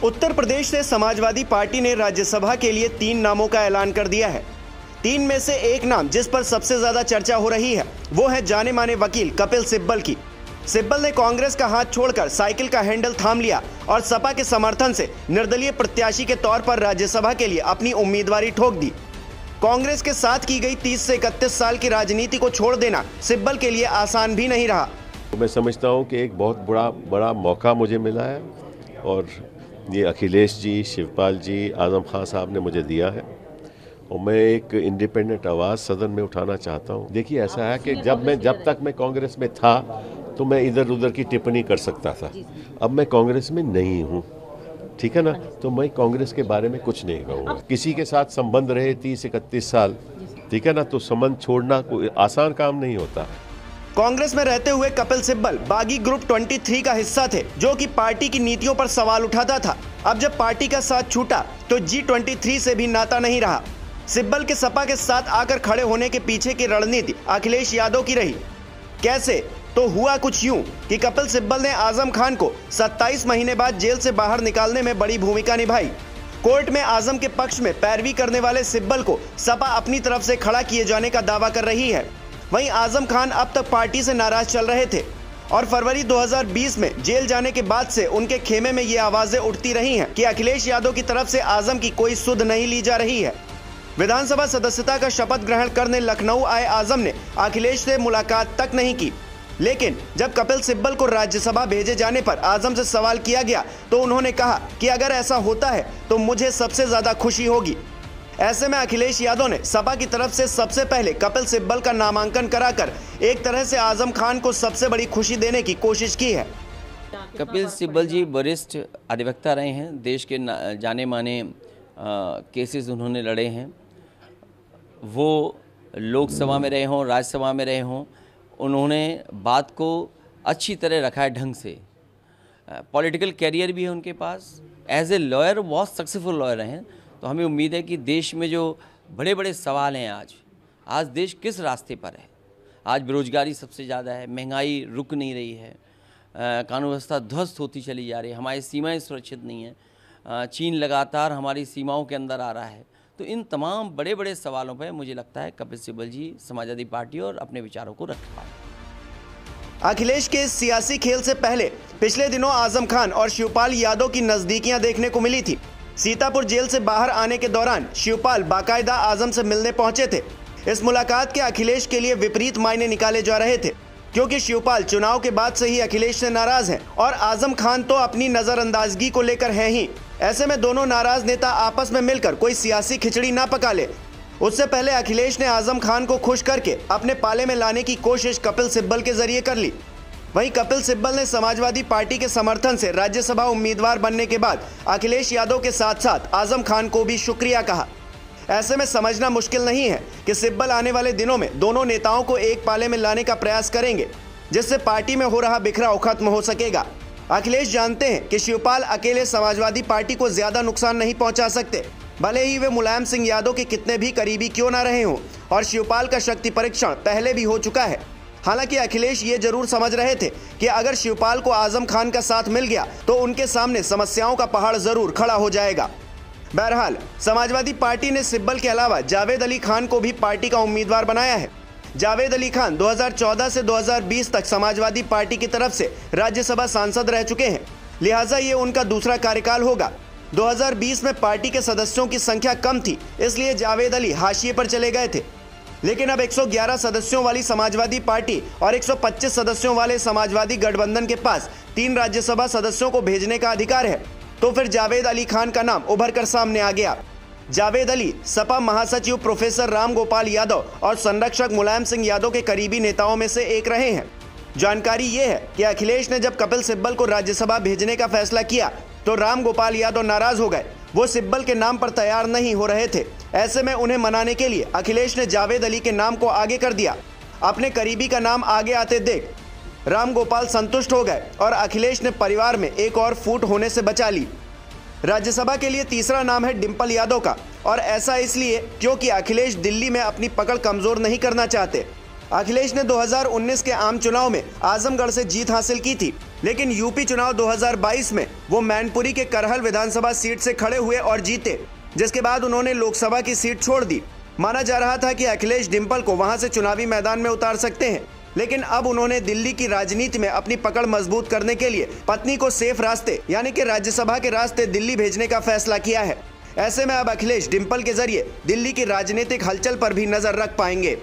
उत्तर प्रदेश से समाजवादी पार्टी ने राज्यसभा के लिए 3 नामों का ऐलान कर दिया है। 3 में से एक नाम जिस पर सबसे ज्यादा चर्चा हो रही है वो है जाने माने वकील कपिल सिब्बल की। सिब्बल ने कांग्रेस का हाथ छोड़कर साइकिल का हैंडल थाम लिया और सपा के समर्थन से निर्दलीय प्रत्याशी के तौर पर राज्यसभा के लिए अपनी उम्मीदवारी ठोक दी। कांग्रेस के साथ की गई 30 से 31 साल की राजनीति को छोड़ देना सिब्बल के लिए आसान भी नहीं रहा। मैं समझता हूं कि एक बहुत बड़ा मौका मुझे मिला है और ये अखिलेश जी, शिवपाल जी, आजम खान साहब ने मुझे दिया है और मैं एक इंडिपेंडेंट आवाज़ सदन में उठाना चाहता हूं। देखिए, ऐसा है कि जब तक मैं कांग्रेस में था तो मैं इधर उधर की टिप्पणी कर सकता था। अब मैं कांग्रेस में नहीं हूं, ठीक है ना, तो मैं कांग्रेस के बारे में कुछ नहीं कहूँगा। किसी के साथ संबंध रहे 30-31 साल, ठीक है ना, तो संबंध छोड़ना कोई आसान काम नहीं होता। कांग्रेस में रहते हुए कपिल सिब्बल बागी ग्रुप 23 का हिस्सा थे, जो कि पार्टी की नीतियों पर सवाल उठाता था। अब जब पार्टी का साथ छूटा तो G23 से भी नाता नहीं रहा। सिब्बल के सपा के साथ आकर खड़े होने के पीछे की रणनीति अखिलेश यादव की रही। कैसे? तो हुआ कुछ यूं कि कपिल सिब्बल ने आजम खान को 27 महीने बाद जेल से बाहर निकालने में बड़ी भूमिका निभाई। कोर्ट में आजम के पक्ष में पैरवी करने वाले सिब्बल को सपा अपनी तरफ से खड़ा किए जाने का दावा कर रही है। वहीं आजम खान अब तक पार्टी से नाराज चल रहे थे और फरवरी 2020 में जेल जाने के बाद से उनके खेमे में ये आवाजें उठती रही हैं कि अखिलेश यादव की तरफ से आजम की कोई सुध नहीं ली जा रही है। विधानसभा सदस्यता का शपथ ग्रहण करने लखनऊ आए आजम ने अखिलेश से मुलाकात तक नहीं की, लेकिन जब कपिल सिब्बल को राज्यसभा भेजे जाने पर आजम से सवाल किया गया तो उन्होंने कहा कि अगर ऐसा होता है तो मुझे सबसे ज्यादा खुशी होगी। ऐसे में अखिलेश यादव ने सपा की तरफ से सबसे पहले कपिल सिब्बल का नामांकन कराकर एक तरह से आजम खान को सबसे बड़ी खुशी देने की कोशिश की है। कपिल सिब्बल जी वरिष्ठ अधिवक्ता रहे हैं, देश के जाने माने केसेस उन्होंने लड़े हैं। वो लोकसभा में रहे हों, राज्यसभा में रहे हों, उन्होंने बात को अच्छी तरह रखा है ढंग से। पॉलिटिकल कैरियर भी है उनके पास। एज ए लॉयर बहुत सक्सेसफुल लॉयर हैं। तो हमें उम्मीद है कि देश में जो बड़े बड़े सवाल हैं आज देश किस रास्ते पर है। आज बेरोजगारी सबसे ज़्यादा है, महंगाई रुक नहीं रही है, कानून व्यवस्था ध्वस्त होती चली जा रही है, हमारी सीमाएं सुरक्षित नहीं हैं, चीन लगातार हमारी सीमाओं के अंदर आ रहा है। तो इन तमाम बड़े बड़े सवालों पर मुझे लगता है कपिल सिब्बल जी समाजवादी पार्टी और अपने विचारों को रख पाए। अखिलेश के इस सियासी खेल से पहले पिछले दिनों आजम खान और शिवपाल यादव की नजदीकियां देखने को मिली थी। सीतापुर जेल से बाहर आने के दौरान शिवपाल बाकायदा आजम से मिलने पहुंचे थे। इस मुलाकात के अखिलेश के लिए विपरीत मायने निकाले जा रहे थे, क्योंकि शिवपाल चुनाव के बाद से ही अखिलेश से नाराज हैं और आजम खान तो अपनी नजरअंदाजगी को लेकर हैं ही। ऐसे में दोनों नाराज नेता आपस में मिलकर कोई सियासी खिचड़ी ना पका ले, उससे पहले अखिलेश ने आजम खान को खुश करके अपने पाले में लाने की कोशिश कपिल सिब्बल के जरिए कर ली। वहीं कपिल सिब्बल ने समाजवादी पार्टी के समर्थन से राज्यसभा उम्मीदवार बनने के बाद अखिलेश यादव के साथ साथ आजम खान को भी शुक्रिया कहा। ऐसे में समझना मुश्किल नहीं है कि सिब्बल आने वाले दिनों में दोनों नेताओं को एक पाले में लाने का प्रयास करेंगे, जिससे पार्टी में हो रहा बिखराव खत्म हो सकेगा। अखिलेश जानते हैं कि शिवपाल अकेले समाजवादी पार्टी को ज्यादा नुकसान नहीं पहुंचा सकते, भले ही वे मुलायम सिंह यादव के कितने भी करीबी क्यों ना रहे हों, और शिवपाल का शक्ति परीक्षण पहले भी हो चुका है। हालांकि अखिलेश ये जरूर समझ रहे थे कि अगर शिवपाल को आजम खान का साथ मिल गया तो उनके सामने समस्याओं का पहाड़ जरूर खड़ा हो जाएगा। बहरहाल समाजवादी पार्टी ने सिब्बल के अलावा जावेद अली खान को भी पार्टी का उम्मीदवार बनाया है। जावेद अली खान 2014 से 2020 तक समाजवादी पार्टी की तरफ से राज्यसभा सांसद रह चुके हैं, लिहाजा ये उनका दूसरा कार्यकाल होगा। 2020 में पार्टी के सदस्यों की संख्या कम थी, इसलिए जावेद अली हाशिए पर चले गए थे, लेकिन अब 111 सदस्यों वाली समाजवादी पार्टी और 125 सदस्यों वाले समाजवादी गठबंधन के पास 3 राज्यसभा सदस्यों को भेजने का अधिकार है। तो फिर जावेद अली खान का नाम उभर कर सामने आ गया। जावेद अली सपा महासचिव प्रोफेसर राम गोपाल यादव और संरक्षक मुलायम सिंह यादव के करीबी नेताओं में से एक रहे हैं। जानकारी ये है कि अखिलेश ने जब कपिल सिब्बल को राज्यसभा भेजने का फैसला किया तो राम गोपाल यादव नाराज हो गए। वो सिब्बल के नाम पर तैयार नहीं हो रहे थे। ऐसे में उन्हें मनाने के लिए अखिलेश ने जावेद अली के नाम को आगे कर दिया। अपने करीबी का नाम आगे आते देख राम गोपाल संतुष्ट हो गए और अखिलेश ने परिवार में एक और फूट होने से बचा ली। राज्यसभा के लिए तीसरा नाम है डिंपल यादव का, और ऐसा इसलिए क्योंकि अखिलेश दिल्ली में अपनी पकड़ कमजोर नहीं करना चाहते। अखिलेश ने 2019 के आम चुनाव में आजमगढ़ से जीत हासिल की थी, लेकिन यूपी चुनाव 2022 में वो मैनपुरी के करहल विधानसभा सीट से खड़े हुए और जीते, जिसके बाद उन्होंने लोकसभा की सीट छोड़ दी। माना जा रहा था कि अखिलेश डिंपल को वहां से चुनावी मैदान में उतार सकते हैं, लेकिन अब उन्होंने दिल्ली की राजनीति में अपनी पकड़ मजबूत करने के लिए पत्नी को सेफ रास्ते यानी कि राज्यसभा के रास्ते दिल्ली भेजने का फैसला किया है। ऐसे में अब अखिलेश डिंपल के जरिए दिल्ली की राजनीतिक हलचल पर भी नजर रख पाएंगे।